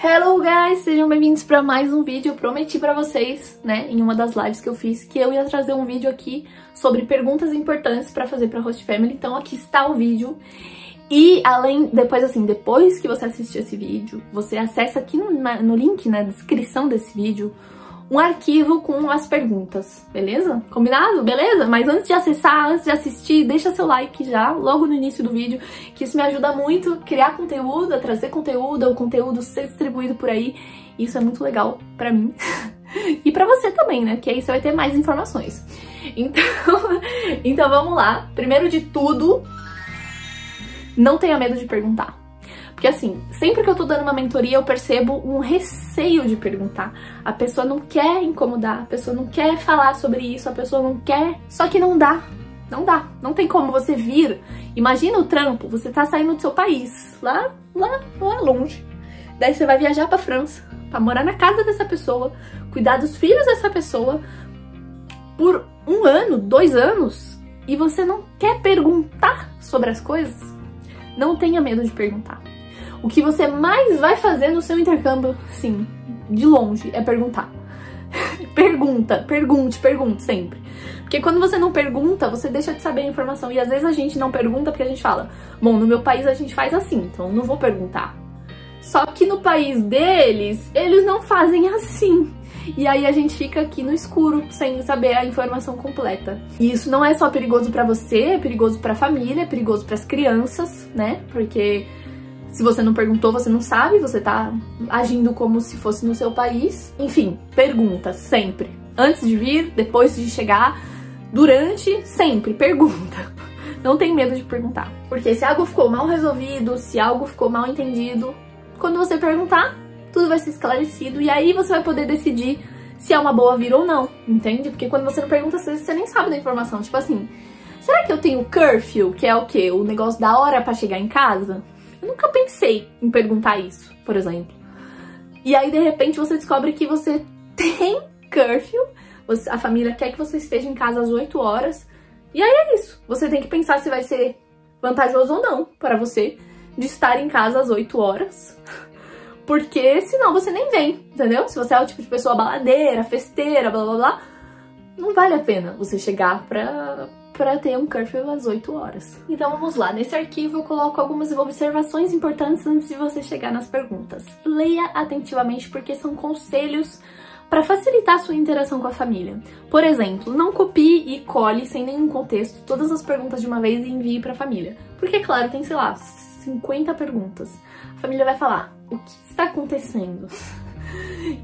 Hello guys, sejam bem-vindos para mais um vídeo. Eu prometi para vocês, né, em uma das lives que eu fiz, que eu ia trazer um vídeo aqui sobre perguntas importantes para fazer para Host Family. Então aqui está o vídeo. E depois que você assistir esse vídeo, você acessa aqui no link, na descrição desse vídeo, um arquivo com as perguntas, beleza? Combinado? Beleza? Mas antes de acessar, antes de assistir, deixa seu like já, logo no início do vídeo, que isso me ajuda muito a criar conteúdo, a trazer conteúdo, o conteúdo ser distribuído por aí. Isso é muito legal pra mim. E pra você também, né? Que aí você vai ter mais informações. Então vamos lá. Primeiro de tudo, não tenha medo de perguntar. Porque assim, sempre que eu tô dando uma mentoria, eu percebo um receio de perguntar. A pessoa não quer incomodar, a pessoa não quer falar sobre isso, a pessoa não quer... Só que não dá, não dá. Não tem como você vir. Imagina o trampo, você tá saindo do seu país, lá longe. Daí você vai viajar pra França, pra morar na casa dessa pessoa, cuidar dos filhos dessa pessoa por 1 ano, 2 anos, e você não quer perguntar sobre as coisas. Não tenha medo de perguntar. O que você mais vai fazer no seu intercâmbio, sim, de longe, é perguntar. Pergunte sempre. Porque quando você não pergunta, você deixa de saber a informação. E às vezes a gente não pergunta porque a gente fala, bom, no meu país a gente faz assim, então eu não vou perguntar. Só que no país deles, eles não fazem assim. E aí a gente fica aqui no escuro, sem saber a informação completa. E isso não é só perigoso pra você, é perigoso pra família, é perigoso pras crianças, né? Porque se você não perguntou, você não sabe, você tá agindo como se fosse no seu país. Enfim, pergunta sempre. Antes de vir, depois de chegar, durante, sempre pergunta. Não tem medo de perguntar. Porque se algo ficou mal resolvido, se algo ficou mal entendido, quando você perguntar, tudo vai ser esclarecido e aí você vai poder decidir se é uma boa vir ou não, entende? Porque quando você não pergunta, às vezes você nem sabe da informação. Tipo assim, será que eu tenho curfew, que é o quê? O negócio da hora pra chegar em casa? Eu nunca pensei em perguntar isso, por exemplo. E aí, de repente, você descobre que você tem curfew, a família quer que você esteja em casa às 8 horas, e aí é isso. Você tem que pensar se vai ser vantajoso ou não para você de estar em casa às 8 horas, porque senão você nem vem, entendeu? Se você é o tipo de pessoa baladeira, festeira, blá blá blá, não vale a pena você chegar pra ter um curfew às 8 horas. Então vamos lá, nesse arquivo eu coloco algumas observações importantes antes de você chegar nas perguntas. Leia atentivamente porque são conselhos para facilitar a sua interação com a família. Por exemplo, não copie e cole sem nenhum contexto todas as perguntas de uma vez e envie para a família. Porque, claro, tem, sei lá, 50 perguntas. A família vai falar, o que está acontecendo?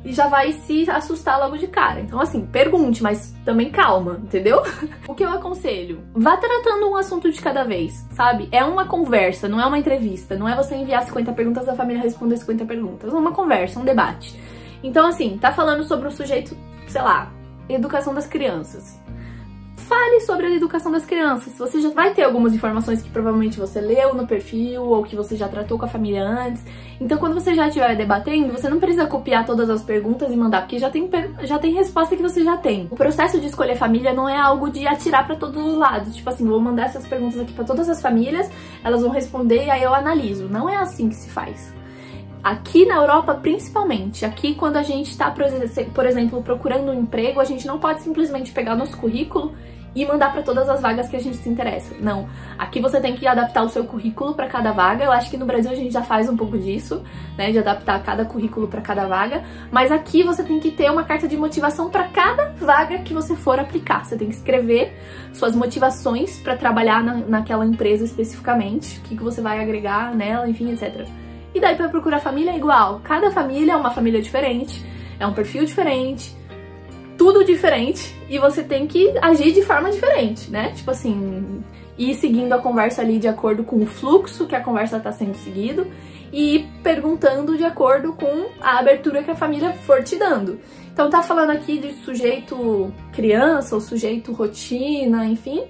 E já vai se assustar logo de cara. Então assim, pergunte, mas também calma, entendeu? O que eu aconselho? Vá tratando um assunto de cada vez, sabe? É uma conversa, não é uma entrevista. Não é você enviar 50 perguntas, a família responder 50 perguntas. É uma conversa, um debate. Então assim, tá falando sobre um sujeito, sei lá, educação das crianças. Fale sobre a educação das crianças. Você já vai ter algumas informações que provavelmente você leu no perfil ou que você já tratou com a família antes. Então, quando você já estiver debatendo, você não precisa copiar todas as perguntas e mandar, porque já tem resposta que você já tem. O processo de escolher família não é algo de atirar para todos os lados. Tipo assim, vou mandar essas perguntas aqui para todas as famílias, elas vão responder e aí eu analiso. Não é assim que se faz. Aqui na Europa, principalmente, aqui quando a gente tá, por exemplo, procurando um emprego, a gente não pode simplesmente pegar nosso currículo e mandar para todas as vagas que a gente se interessa. Não. Aqui você tem que adaptar o seu currículo para cada vaga. Eu acho que no Brasil a gente já faz um pouco disso, né, de adaptar cada currículo para cada vaga, mas aqui você tem que ter uma carta de motivação para cada vaga que você for aplicar. Você tem que escrever suas motivações para trabalhar naquela empresa especificamente, o que você vai agregar nela, enfim, etc. E daí para procurar família é igual. Cada família é uma família diferente, é um perfil diferente, tudo diferente, e você tem que agir de forma diferente, né? Tipo assim, ir seguindo a conversa ali de acordo com o fluxo que a conversa tá sendo seguido e ir perguntando de acordo com a abertura que a família for te dando. Então tá falando aqui de sujeito criança ou sujeito rotina, enfim.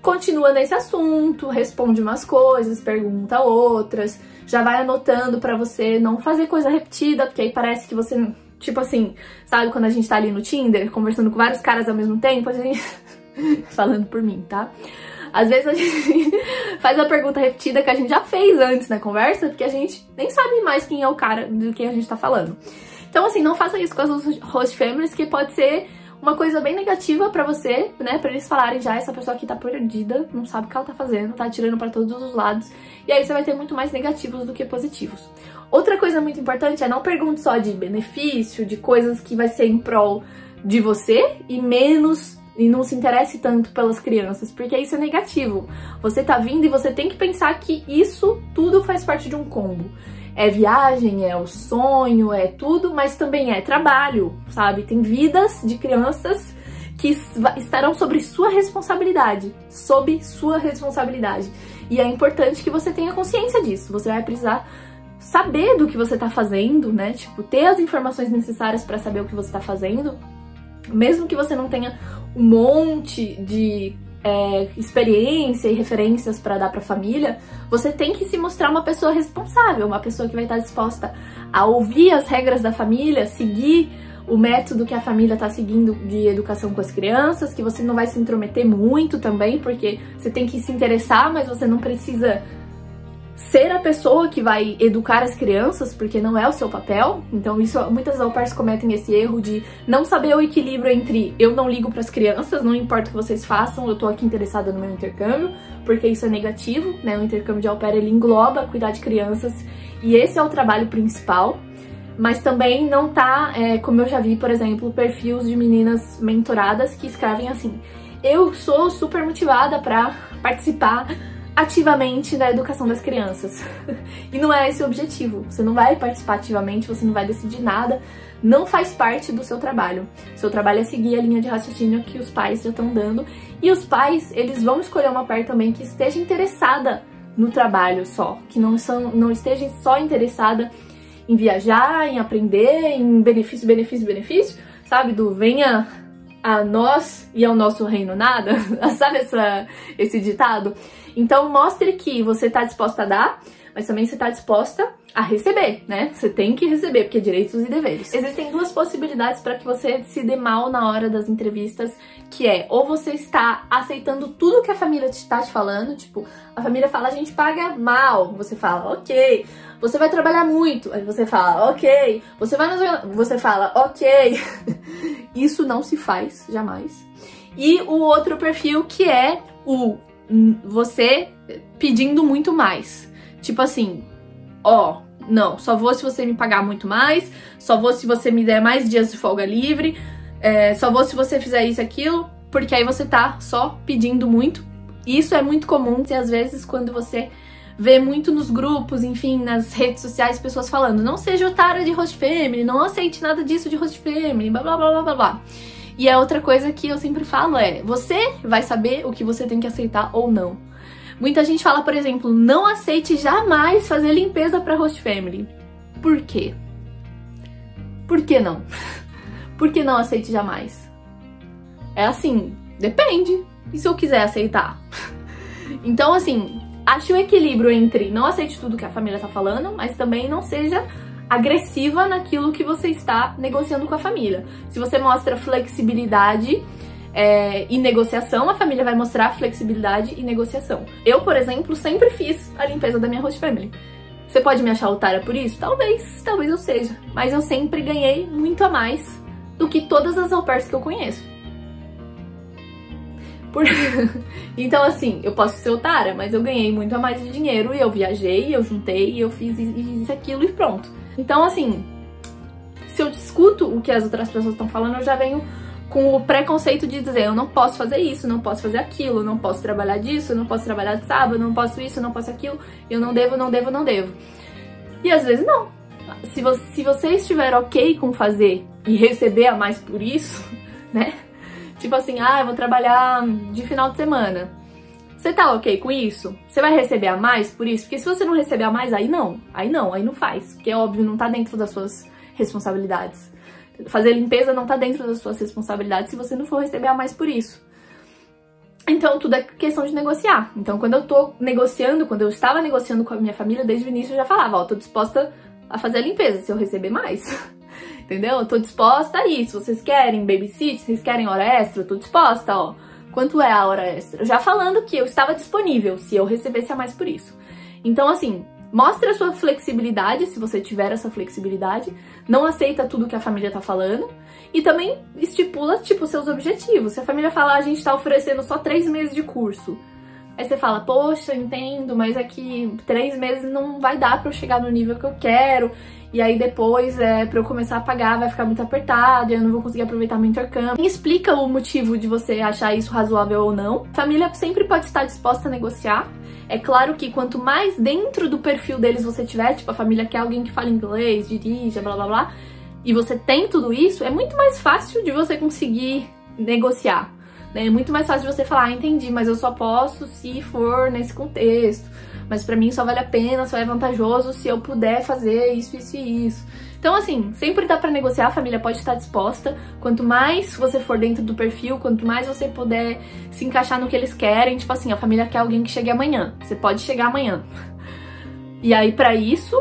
Continua nesse assunto, responde umas coisas, pergunta outras, já vai anotando pra você não fazer coisa repetida, porque aí parece que você... Tipo assim, sabe quando a gente tá ali no Tinder, conversando com vários caras ao mesmo tempo, a gente... Falando por mim, tá? Às vezes a gente faz a pergunta repetida que a gente já fez antes na conversa, porque a gente nem sabe mais quem é o cara do que a gente tá falando. Então, assim, não faça isso com as host families, que pode ser uma coisa bem negativa pra você, né? Pra eles falarem já, essa pessoa aqui tá perdida, não sabe o que ela tá fazendo, tá atirando pra todos os lados. E aí você vai ter muito mais negativos do que positivos. Outra coisa muito importante é não pergunte só de benefício, de coisas que vai ser em prol de você e não se interesse tanto pelas crianças, porque isso é negativo. Você tá vindo e você tem que pensar que isso tudo faz parte de um combo. É viagem, é o sonho, é tudo, mas também é trabalho, sabe? Tem vidas de crianças que estarão sobre sua responsabilidade, E é importante que você tenha consciência disso. Você vai precisar saber do que você tá fazendo, né? Tipo, ter as informações necessárias para saber o que você tá fazendo, mesmo que você não tenha um monte de experiência e referências para dar para a família, você tem que se mostrar uma pessoa responsável, uma pessoa que vai estar disposta a ouvir as regras da família, seguir o método que a família está seguindo de educação com as crianças, que você não vai se intrometer muito também, porque você tem que se interessar, mas você não precisa ser a pessoa que vai educar as crianças, porque não é o seu papel. Então muitas au pairs cometem esse erro de não saber o equilíbrio entre eu não ligo para as crianças, não importa o que vocês façam, eu tô aqui interessada no meu intercâmbio, porque isso é negativo, né? O intercâmbio de au pair, ele engloba cuidar de crianças, e esse é o trabalho principal. Mas também não tá, como eu já vi, por exemplo, perfis de meninas mentoradas que escrevem assim: eu sou super motivada para participar ativamente da educação das crianças. E não é esse o objetivo. Você não vai participar ativamente, você não vai decidir nada, não faz parte do seu trabalho. Seu trabalho é seguir a linha de raciocínio que os pais já estão dando, e os pais, eles vão escolher uma au pair também que esteja interessada no trabalho só, que não esteja só interessada em viajar, em aprender, em benefício, sabe? Do venha a nós e ao nosso reino nada, sabe esse ditado? Então mostre que você tá disposta a dar, mas também você tá disposta a receber, né? Você tem que receber, porque é direitos e deveres. Existem duas possibilidades para que você se dê mal na hora das entrevistas, que é, ou você está aceitando tudo que a família está te falando, tipo, a família fala, a gente paga mal, você fala, ok. Você vai trabalhar muito, aí você fala, ok. Você fala, ok. Isso não se faz, jamais. E o outro perfil, que é você pedindo muito mais. Tipo assim, ó, não, só vou se você me pagar muito mais, só vou se você me der mais dias de folga livre, só vou se você fizer isso e aquilo, porque aí você tá só pedindo muito. E isso é muito comum, e às vezes quando você vê muito nos grupos, enfim, nas redes sociais, pessoas falando, não seja otária de host family, não aceite nada disso de host family, blá blá blá blá blá blá. E a outra coisa que eu sempre falo é, você vai saber o que você tem que aceitar ou não. Muita gente fala, por exemplo, não aceite jamais fazer limpeza para host family. Por quê? Por que não? Por que não aceite jamais? É assim, depende. E se eu quiser aceitar? Então, assim, ache o equilíbrio entre não aceite tudo que a família tá falando, mas também não seja agressiva naquilo que você está negociando com a família. Se você mostra flexibilidade e negociação, a família vai mostrar flexibilidade e negociação. Eu, por exemplo, sempre fiz a limpeza da minha host family. Você pode me achar otária por isso? Talvez eu seja. Mas eu sempre ganhei muito a mais do que todas as au pairs que eu conheço. Então, assim, eu posso ser otária, mas eu ganhei muito a mais de dinheiro, e eu viajei, eu juntei, eu fiz isso, aquilo e pronto. Então, assim, se eu escuto o que as outras pessoas estão falando, eu já venho com o preconceito de dizer, eu não posso fazer isso, não posso fazer aquilo, não posso trabalhar disso, não posso trabalhar de sábado, não posso isso, não posso aquilo, eu não devo. E às vezes não. Se você estiver ok com fazer e receber a mais por isso, né? Tipo assim, eu vou trabalhar de final de semana. Você tá ok com isso? Você vai receber a mais por isso? Porque se você não receber a mais, aí não faz. Porque é óbvio, não tá dentro das suas responsabilidades. Fazer limpeza não tá dentro das suas responsabilidades se você não for receber a mais por isso. Então tudo é questão de negociar. Então quando eu estava negociando com a minha família, desde o início eu já falava, tô disposta a fazer a limpeza se eu receber mais. Entendeu? Eu tô disposta a isso. Vocês querem babysit? Vocês querem hora extra? Eu tô disposta, Quanto é a hora extra? Já falando que eu estava disponível se eu recebesse a mais por isso. Então, assim, mostre a sua flexibilidade, se você tiver essa flexibilidade. Não aceita tudo que a família tá falando. E também estipula, tipo, seus objetivos. Se a família fala, a gente tá oferecendo só 3 meses de curso. Aí você fala, poxa, entendo, mas é que 3 meses não vai dar pra eu chegar no nível que eu quero. E aí depois, pra eu começar a pagar, vai ficar muito apertado, e eu não vou conseguir aproveitar meu intercâmbio. E explica o motivo de você achar isso razoável ou não. A família sempre pode estar disposta a negociar. É claro que quanto mais dentro do perfil deles você tiver, tipo, a família quer alguém que fala inglês, dirija, blá blá blá, e você tem tudo isso, é muito mais fácil de você conseguir negociar. É muito mais fácil de você falar, entendi, mas eu só posso se for nesse contexto. Mas pra mim só vale a pena, só é vantajoso se eu puder fazer isso, isso e isso. Então, assim, sempre dá pra negociar, a família pode estar disposta. Quanto mais você for dentro do perfil, quanto mais você puder se encaixar no que eles querem. Tipo assim, a família quer alguém que chegue amanhã. Você pode chegar amanhã. E aí, pra isso...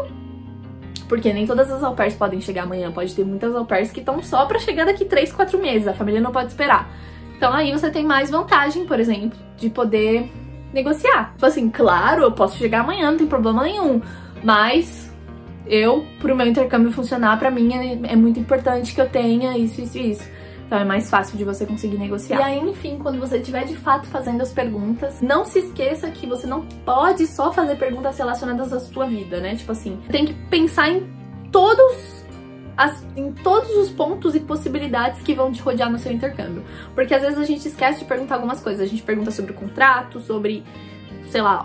Porque nem todas as au pairs podem chegar amanhã. Pode ter muitas au pairs que estão só pra chegar daqui 3, 4 meses. A família não pode esperar. Então aí você tem mais vantagem, por exemplo, de poder negociar. Tipo assim, claro, eu posso chegar amanhã, não tem problema nenhum. Mas pro meu intercâmbio funcionar, pra mim é muito importante que eu tenha isso, isso e isso. Então é mais fácil de você conseguir negociar. E aí, enfim, quando você estiver de fato fazendo as perguntas, não se esqueça que você não pode só fazer perguntas relacionadas à sua vida, né? Tipo assim, tem que pensar em todos os pontos e possibilidades que vão te rodear no seu intercâmbio. Porque às vezes a gente esquece de perguntar algumas coisas. A gente pergunta sobre o contrato, sobre, sei lá,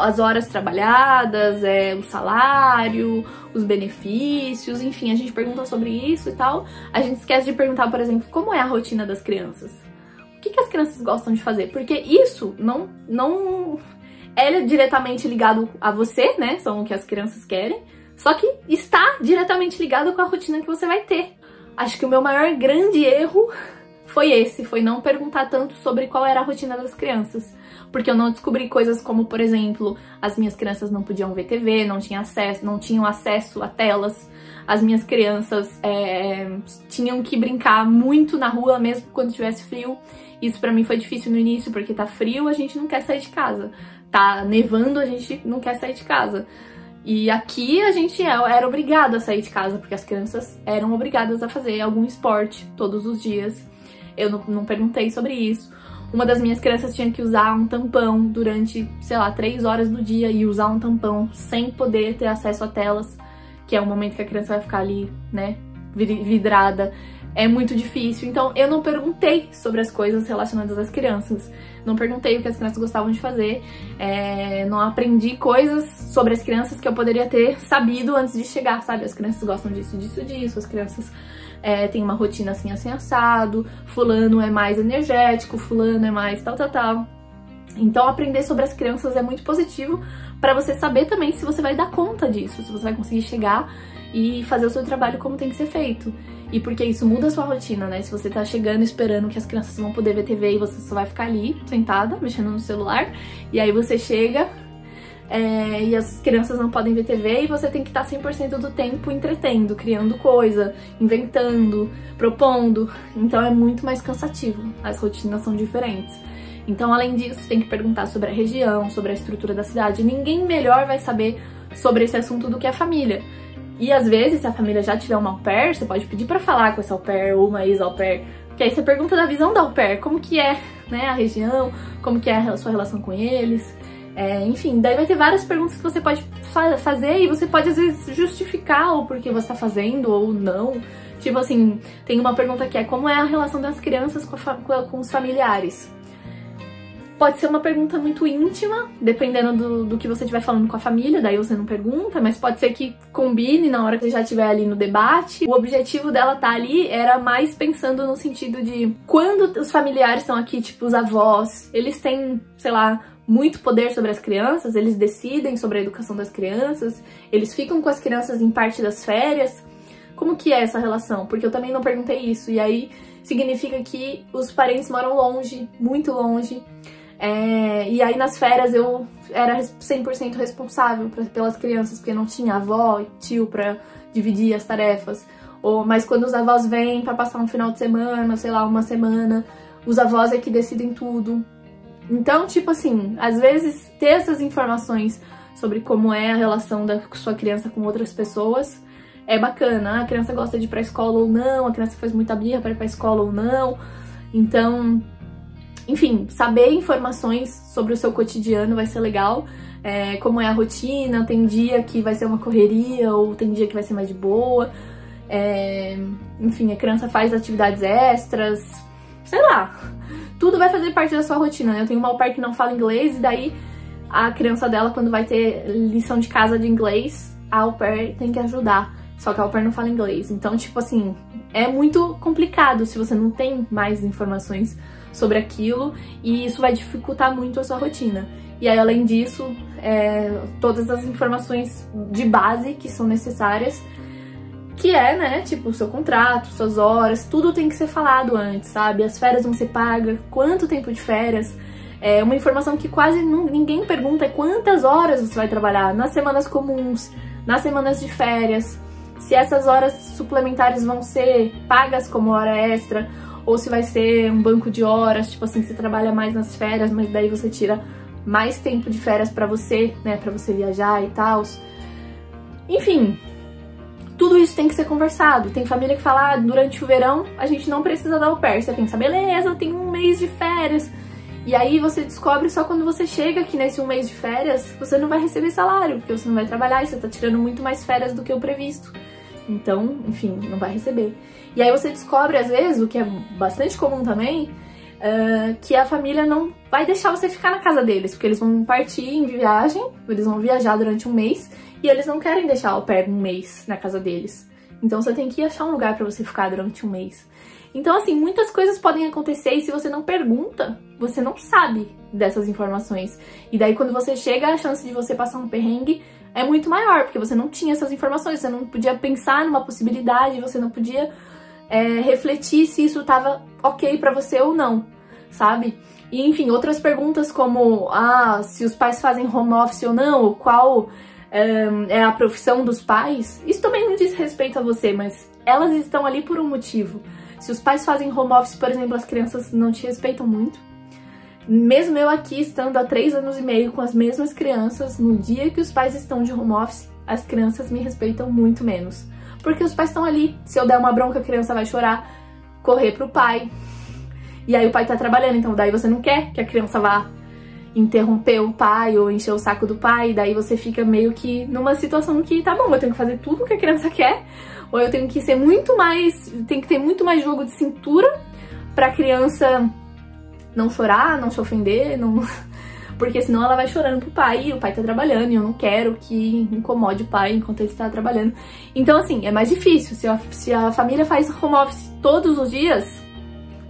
as horas trabalhadas, o salário, os benefícios, enfim, a gente pergunta sobre isso e tal. A gente esquece de perguntar, por exemplo, como é a rotina das crianças? O que as crianças gostam de fazer? Porque isso não é diretamente ligado a você, né? São o que as crianças querem. Só que está diretamente ligado com a rotina que você vai ter. Acho que o meu maior grande erro foi não perguntar tanto sobre qual era a rotina das crianças. Porque eu não descobri coisas como, por exemplo, as minhas crianças não podiam ver TV, não tinham acesso a telas. As minhas crianças tinham que brincar muito na rua, mesmo quando tivesse frio. Isso pra mim foi difícil no início, porque tá frio, a gente não quer sair de casa. Tá nevando, a gente não quer sair de casa. E aqui a gente era obrigado a sair de casa, porque as crianças eram obrigadas a fazer algum esporte todos os dias. Eu não perguntei sobre isso. Uma das minhas crianças tinha que usar um tampão durante, sei lá, 3 horas do dia e usar um tampão sem poder ter acesso a telas, que é o momento que a criança vai ficar ali, né, vidrada. É muito difícil. Então eu não perguntei sobre as coisas relacionadas às crianças. Não perguntei o que as crianças gostavam de fazer. Não aprendi coisas sobre as crianças que eu poderia ter sabido antes de chegar, sabe? As crianças gostam disso, disso, disso. As crianças têm uma rotina assim, assim, assado. Fulano é mais energético, fulano é mais tal, tal, tal. Então aprender sobre as crianças é muito positivo pra você saber também se você vai dar conta disso, se você vai conseguir chegar e fazer o seu trabalho como tem que ser feito. E porque isso muda a sua rotina, né? Se você tá chegando esperando que as crianças vão poder ver TV e você só vai ficar ali, sentada, mexendo no celular, e aí você chega e as crianças não podem ver TV e você tem que estar 100% do tempo entretendo, criando coisa, inventando, propondo. Então é muito mais cansativo, as rotinas são diferentes. Então, além disso, tem que perguntar sobre a região, sobre a estrutura da cidade. Ninguém melhor vai saber sobre esse assunto do que a família. E às vezes, se a família já tiver uma au pair, você pode pedir pra falar com essa au pair ou uma ex-au pair. Porque aí você pergunta da visão da au pair, como que é, né, a região, como que é a sua relação com eles. Enfim, daí vai ter várias perguntas que você pode fazer e você pode às vezes justificar o porquê você tá fazendo ou não. Tipo assim, tem uma pergunta que é como é a relação das crianças com os familiares. Pode ser uma pergunta muito íntima, dependendo do que você estiver falando com a família, daí você não pergunta, mas pode ser que combine na hora que você já estiver ali no debate. O objetivo dela estar ali era mais pensando no sentido de quando os familiares estão aqui, tipo os avós, eles têm, sei lá, muito poder sobre as crianças, eles decidem sobre a educação das crianças, eles ficam com as crianças em parte das férias. Como que é essa relação? Porque eu também não perguntei isso, e aí significa que os parentes moram longe, muito longe. E aí nas férias eu era 100% responsável pelas crianças, porque não tinha avó e tio pra dividir as tarefas. Mas quando os avós vêm pra passar um final de semana, sei lá, uma semana, os avós é que decidem tudo. Então, tipo assim, às vezes ter essas informações sobre como é a relação da sua criança com outras pessoas é bacana. A criança gosta de ir pra escola ou não, a criança faz muita birra pra ir pra escola ou não. Então, enfim, saber informações sobre o seu cotidiano vai ser legal. Como é a rotina, tem dia que vai ser uma correria ou tem dia que vai ser mais de boa. Enfim, a criança faz atividades extras, sei lá. Tudo vai fazer parte da sua rotina, né? Eu tenho uma au pair que não fala inglês e daí a criança dela, quando vai ter lição de casa de inglês, a au pair tem que ajudar. Só que a au pair não fala inglês. Então, tipo assim, é muito complicado se você não tem mais informações sobre aquilo e isso vai dificultar muito a sua rotina. E aí, além disso, todas as informações de base que são necessárias, que né, tipo, o seu contrato, suas horas, tudo tem que ser falado antes, sabe? As férias vão ser pagas, quanto tempo de férias. Uma informação que quase ninguém pergunta é quantas horas você vai trabalhar nas semanas comuns, nas semanas de férias, se essas horas suplementares vão ser pagas como hora extra, ou se vai ser um banco de horas, tipo assim, você trabalha mais nas férias, mas daí você tira mais tempo de férias pra você, né, pra você viajar e tal. Enfim, tudo isso tem que ser conversado. Tem família que fala, durante o verão a gente não precisa da au pair. Você pensa, beleza, eu tenho um mês de férias. E aí você descobre só quando você chega que nesse um mês de férias você não vai receber salário, porque você não vai trabalhar e você tá tirando muito mais férias do que o previsto. Então, enfim, não vai receber. E aí você descobre, às vezes, o que é bastante comum também, que a família não vai deixar você ficar na casa deles, porque eles vão partir em viagem, eles vão viajar durante um mês, e eles não querem deixar a au pair um mês na casa deles. Então você tem que achar um lugar pra você ficar durante um mês. Então, assim, muitas coisas podem acontecer e se você não pergunta, você não sabe dessas informações. E daí, quando você chega, a chance de você passar um perrengue é muito maior, porque você não tinha essas informações, você não podia pensar numa possibilidade, você não podia refletir se isso tava ok pra você ou não, sabe? E, enfim, outras perguntas como, se os pais fazem home office ou não, ou qual é a profissão dos pais, isso também não diz respeito a você, mas elas estão ali por um motivo. Se os pais fazem home office, por exemplo, as crianças não te respeitam muito. Mesmo eu aqui estando há 3 anos e meio com as mesmas crianças, no dia que os pais estão de home office, as crianças me respeitam muito menos. Porque os pais estão ali. Se eu der uma bronca, a criança vai chorar, correr pro pai. E aí o pai tá trabalhando, então daí você não quer que a criança vá interromper o pai ou encher o saco do pai, daí você fica meio que numa situação que, tá bom, eu tenho que fazer tudo o que a criança quer, ou eu tenho que ser muito mais, tem que ter muito mais jogo de cintura pra criança não chorar, não se ofender, não... porque senão ela vai chorando pro pai e o pai tá trabalhando e eu não quero que incomode o pai enquanto ele está trabalhando. Então, assim, é mais difícil. Se a família faz home office todos os dias,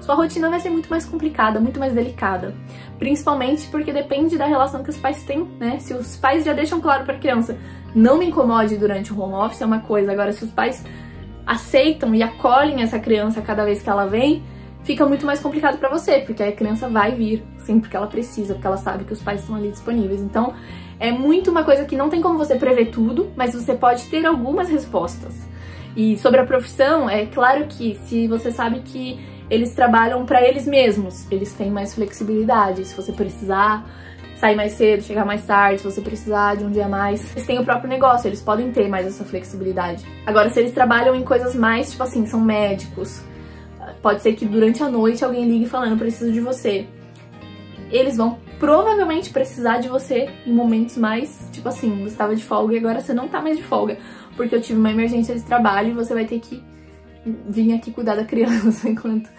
sua rotina vai ser muito mais complicada, muito mais delicada. Principalmente porque depende da relação que os pais têm, né? Se os pais já deixam claro pra criança, não me incomode durante o home office, é uma coisa. Agora, se os pais aceitam e acolhem essa criança cada vez que ela vem, fica muito mais complicado pra você, porque a criança vai vir sempre que ela precisa, porque ela sabe que os pais estão ali disponíveis. Então, é muito uma coisa que não tem como você prever tudo, mas você pode ter algumas respostas. E sobre a profissão, é claro que se você sabe que eles trabalham pra eles mesmos, eles têm mais flexibilidade. Se você precisar sair mais cedo, chegar mais tarde, se você precisar de um dia a mais, eles têm o próprio negócio, eles podem ter mais essa flexibilidade. Agora, se eles trabalham em coisas mais, tipo assim, são médicos, pode ser que durante a noite alguém ligue falando, preciso de você. Eles vão provavelmente precisar de você em momentos mais, tipo assim, você estava de folga e agora você não tá mais de folga, porque eu tive uma emergência de trabalho e você vai ter que vir aqui cuidar da criança enquanto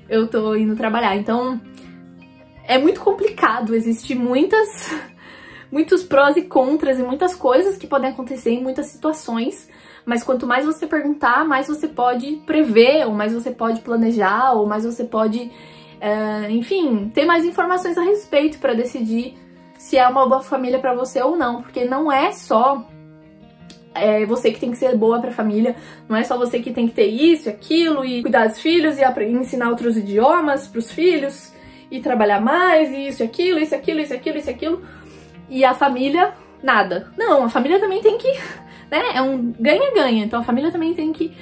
eu tô indo trabalhar. Então, é muito complicado, existe muitos prós e contras e muitas coisas que podem acontecer em muitas situações. Mas quanto mais você perguntar, mais você pode prever, ou mais você pode planejar, ou mais você pode, enfim, ter mais informações a respeito para decidir se é uma boa família para você ou não. Porque não é só você que tem que ser boa pra família, não é só você que tem que ter isso, aquilo, e cuidar dos filhos, e ensinar outros idiomas pros filhos, e trabalhar mais, e isso, aquilo, isso, aquilo, isso, aquilo, isso, aquilo, e a família, nada. Não, a família também tem que... né, é um ganha-ganha. Então a família também tem que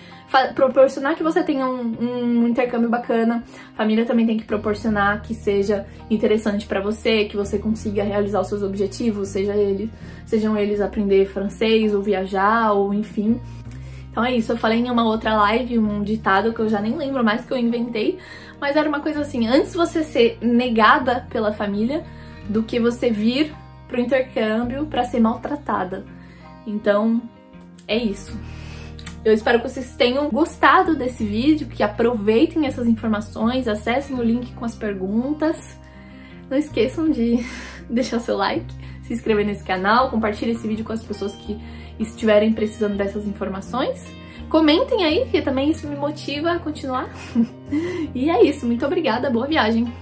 proporcionar que você tenha um intercâmbio bacana, a família também tem que proporcionar que seja interessante pra você, que você consiga realizar os seus objetivos, sejam eles aprender francês, ou viajar, ou enfim. Então é isso, eu falei em uma outra live um ditado que eu já nem lembro mais, que eu inventei, mas era uma coisa assim, antes você ser negada pela família do que você vir pro intercâmbio pra ser maltratada. Então, é isso. Eu espero que vocês tenham gostado desse vídeo, que aproveitem essas informações, acessem o link com as perguntas. Não esqueçam de deixar seu like, se inscrever nesse canal, compartilhe esse vídeo com as pessoas que estiverem precisando dessas informações. Comentem aí, que também isso me motiva a continuar. E é isso, muito obrigada, boa viagem!